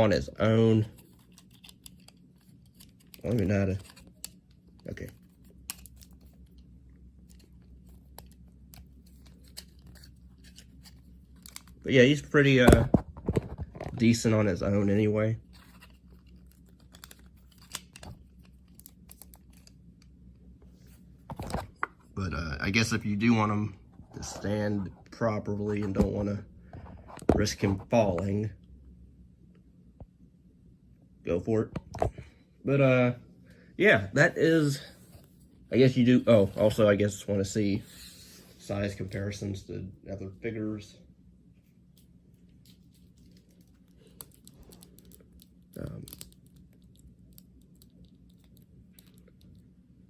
on his own. I don't even know how to... Okay. But yeah, he's pretty decent on his own anyway. But I guess if you do want him to stand properly and don't want to risk him falling, go for it. But yeah, that is, I guess you do. Oh, also I guess want to see size comparisons to other figures.